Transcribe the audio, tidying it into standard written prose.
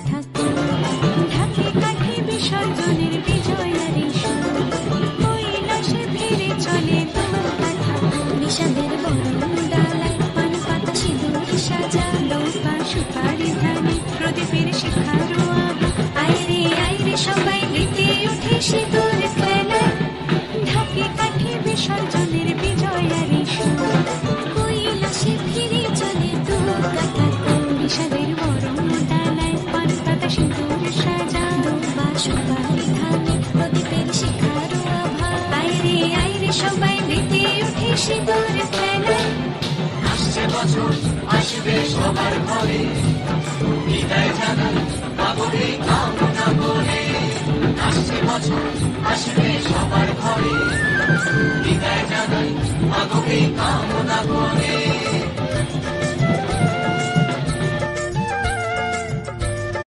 কথা ঢাকে কাঠে বিসর্জনের বিজয়ারি সুর কৈলাসে ফিরে চলে দোকাঠা বিষাদের বরণ ডালায় পান পাতা সিঁদুর সাজা দৌপা সুপারি ধানে প্রদীপের শিখারো আভা আইরে সবাই মেতে উঠে সিঁদুর খেলায় ঢাকে কাঠে বিসর্জনের বিজয়ারি সুর কৈলাসে ফিরে চলে দোকাঠা বিষাদের বরণ ডালায় পান পাতা সিঁদুর সাজা দৌপা সুপারি ধানে প্রদীপের শিখারো আভা আইরে সবাই মেতে উঠে সিঁদুর খেলায় আসছে বছর আসবে সবার ঘরে বিদায় জানাই নাগরিক কামনা করে আসছে বছর আসবে সবার ঘরে